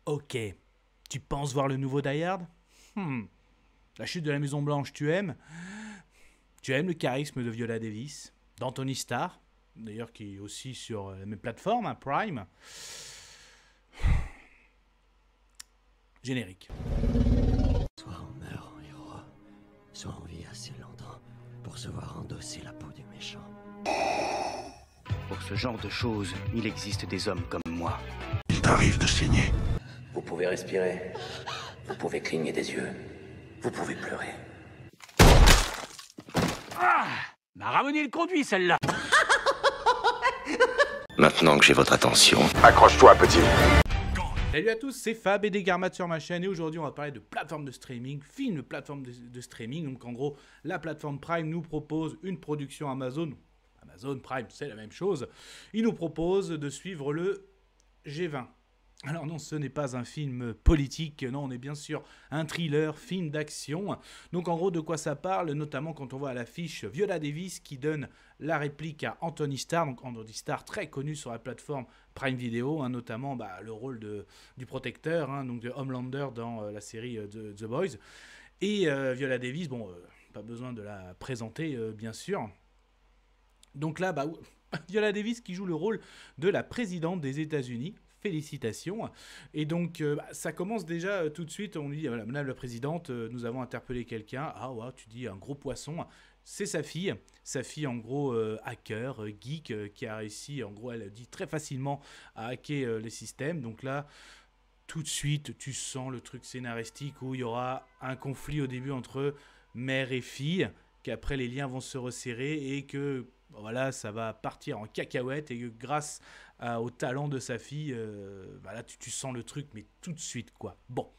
Ok, tu penses voir le nouveau Die Hard? La chute de la Maison Blanche, tu aimes? Tu aimes le charisme de Viola Davis, d'Anthony Starr, d'ailleurs qui est aussi sur la même plateforme, hein, Prime. Générique. Soit on meurt en héros, soit on vit assez longtemps pour se voir endosser la peau du méchant. Pour ce genre de choses, il existe des hommes comme moi. Il t'arrive de saigner. Vous pouvez respirer. Vous pouvez cligner des yeux. Vous pouvez pleurer. M'a ramené le conduit, celle-là. Maintenant que j'ai votre attention, Accroche-toi, petit. Salut à tous, c'est Fab et des Garmates sur ma chaîne et aujourd'hui on va parler de plateforme de streaming, film de plateforme de streaming. Donc en gros, la plateforme Prime nous propose une production Amazon. Amazon Prime, c'est la même chose. Il nous propose de suivre le G20. Alors non, ce n'est pas un film politique, non, on est bien sûr un thriller, film d'action. Donc en gros, de quoi ça parle? Notamment quand on voit à l'affiche Viola Davis qui donne la réplique à Anthony Starr, donc Anthony Starr très connu sur la plateforme Prime Video, hein, notamment le rôle du protecteur, hein, donc de Homelander dans la série The Boys. Et Viola Davis, pas besoin de la présenter bien sûr. Donc là, Viola Davis qui joue le rôle de la présidente des États-Unis. Félicitations. Et donc, ça commence déjà tout de suite. On lui dit, voilà, Madame la Présidente, nous avons interpellé quelqu'un. Ah ouais, tu dis un gros poisson. C'est sa fille. Sa fille, en gros, hacker, geek, qui a réussi, en gros, elle dit très facilement à hacker les systèmes. Donc là, tout de suite, tu sens le truc scénaristique où il y aura un conflit au début entre mère et fille, qu'après les liens vont se resserrer et que voilà, ça va partir en cacahuète et que grâce au talent de sa fille, là tu sens le truc, mais tout de suite quoi. Bon,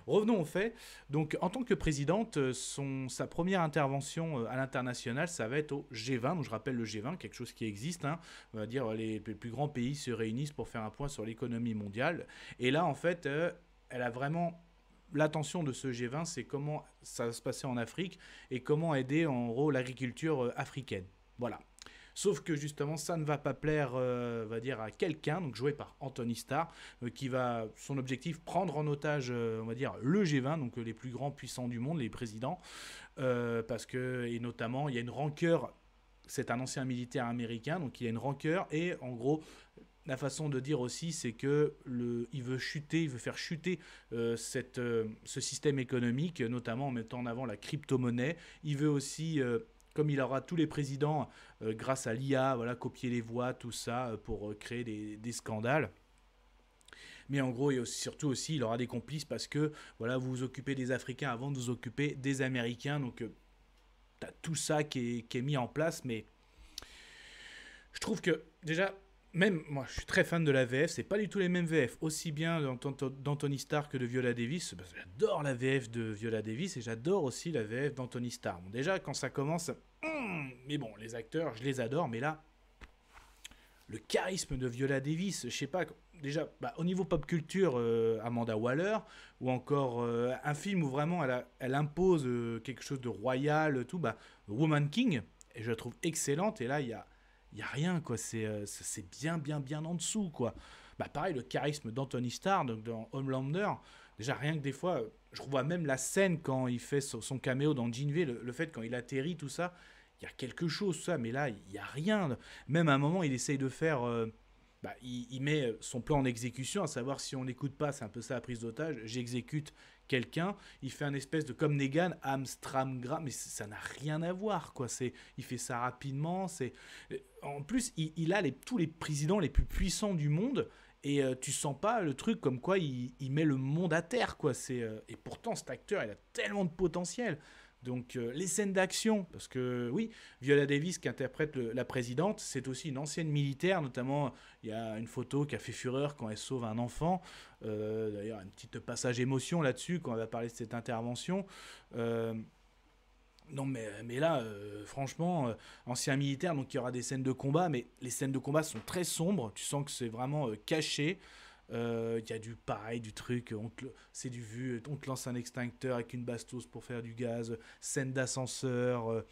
revenons au fait. Donc en tant que présidente, sa première intervention à l'international, ça va être au G20. Donc je rappelle le G20, quelque chose qui existe. Hein. On va dire les plus grands pays se réunissent pour faire un point sur l'économie mondiale. Et là en fait, elle a vraiment l'attention de ce G20, c'est comment ça va se passer en Afrique et comment aider en gros l'agriculture africaine. Voilà. Sauf que justement, ça ne va pas plaire, va dire, à quelqu'un, donc joué par Anthony Starr, qui va, son objectif, prendre en otage, on va dire, le G20, donc les plus grands puissants du monde, les présidents, parce que, et notamment, il y a une rancœur, c'est un ancien militaire américain, donc il y a une rancœur, et en gros, la façon de dire aussi, c'est que il veut faire chuter ce système économique, notamment en mettant en avant la crypto-monnaie. Il veut aussi, comme il aura tous les présidents, grâce à l'IA, voilà, copier les voix, tout ça, pour créer des scandales. Mais en gros, et surtout aussi, il aura des complices parce que voilà, vous vous occupez des Africains avant de vous occuper des Américains. Donc, tu as tout ça qui est mis en place. Mais je trouve que déjà, même moi, je suis très fan de la VF. C'est pas du tout les mêmes VF. Aussi bien d'Anthony Starr que de Viola Davis. Parce que j'adore la VF de Viola Davis et j'adore aussi la VF d'Anthony Starr. Bon, déjà, quand ça commence, mais bon, les acteurs, je les adore. Mais là, le charisme de Viola Davis, je sais pas, déjà, au niveau pop culture, Amanda Waller, ou encore un film où vraiment elle impose quelque chose de royal, tout, Woman King, et je la trouve excellente. Et là, il y a rien, quoi. C'est bien en dessous, quoi. Pareil, le charisme d'Anthony Starr, donc dans Homelander. Déjà, rien que des fois, je revois même la scène quand il fait son caméo dans Ginevey, le fait quand il atterrit, tout ça. Il y a quelque chose, ça, mais là, il n'y a rien. Même à un moment, il essaye de faire... il met son plan en exécution, à savoir si on n'écoute pas, c'est un peu ça la prise d'otage, j'exécute quelqu'un, il fait un espèce de comme Negan, Amstramgram, mais ça n'a rien à voir, quoi. Il fait ça rapidement, en plus, il a tous les présidents les plus puissants du monde, et tu sens pas le truc comme quoi il met le monde à terre, quoi. Et pourtant, cet acteur, il a tellement de potentiel. Donc les scènes d'action, parce que oui, Viola Davis qui interprète la présidente, c'est aussi une ancienne militaire, notamment il y a une photo qui a fait fureur quand elle sauve un enfant, d'ailleurs un petit passage émotion là-dessus quand on va parler de cette intervention. Non mais là, franchement, ancien militaire, donc il y aura des scènes de combat, mais les scènes de combat sont très sombres, tu sens que c'est vraiment caché. Il y a du truc, c'est du vu, on te lance un extincteur avec une bastos pour faire du gaz, scène d'ascenseur,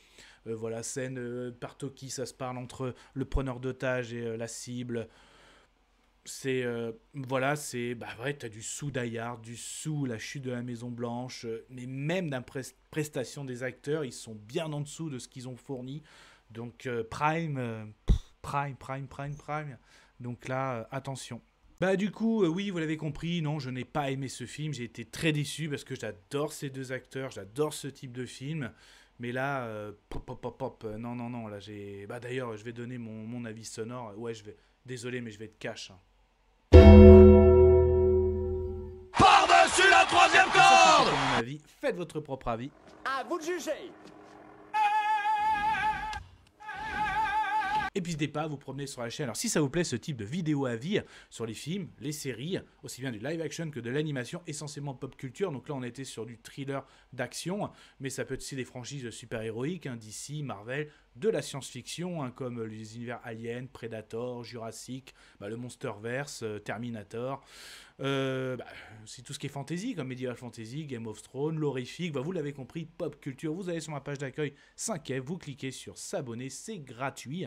voilà, scène par Toki, ça se parle entre le preneur d'otage et la cible. c'est voilà, c'est bah ouais, t'as du sous Die Hard, du sous La Chute de la Maison Blanche, mais même d'un prestation des acteurs, ils sont bien en dessous de ce qu'ils ont fourni. Donc Prime. Donc là, attention. Bah du coup, oui, vous l'avez compris, non, je n'ai pas aimé ce film, j'ai été très déçu parce que j'adore ces deux acteurs, j'adore ce type de film. Mais là, non, là j'ai... Bah d'ailleurs, je vais donner mon avis sonore. Ouais, je vais... Désolé, mais je vais être cash. Hein. Par-dessus la troisième Ça, c'est corde. mon avis. Faites votre propre avis. À vous de juger. Et puis n'hésitez pas à vous promener sur la chaîne. Alors si ça vous plaît ce type de vidéo avis sur les films, les séries, aussi bien du live action que de l'animation, essentiellement pop culture. Donc là on était sur du thriller d'action, mais ça peut être aussi des franchises super-héroïques, hein, DC, Marvel, de la science-fiction, hein, comme les univers Alien, Predator, Jurassic, le Monsterverse, Terminator. C'est tout ce qui est fantasy, comme Medieval Fantasy, Game of Thrones, l'horrifique, vous l'avez compris, pop culture. Vous allez sur ma page d'accueil 5F, vous cliquez sur s'abonner, c'est gratuit.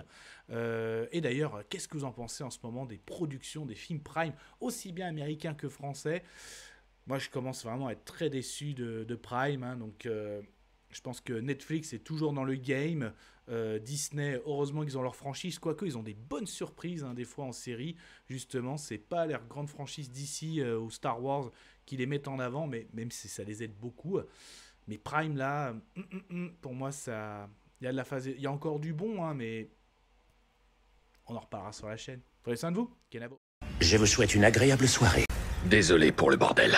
Et d'ailleurs, qu'est-ce que vous en pensez en ce moment des productions, des films Prime, aussi bien américains que français? Moi, je commence vraiment à être très déçu de Prime, hein, donc je pense que Netflix est toujours dans le game. Disney, heureusement qu'ils ont leur franchise, quoique ils ont des bonnes surprises, hein, des fois en série. Justement, c'est pas les grandes franchises d'ici ou Star Wars qui les mettent en avant, mais même si ça les aide beaucoup. Mais Prime là, pour moi, ça, il y a de la phase, il y a encore du bon, hein, mais on en reparlera sur la chaîne. Prenez soin de vous, Kenavo. Je vous souhaite une agréable soirée. Désolé pour le bordel.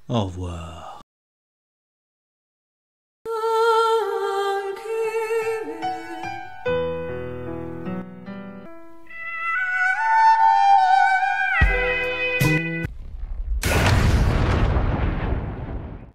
Au revoir.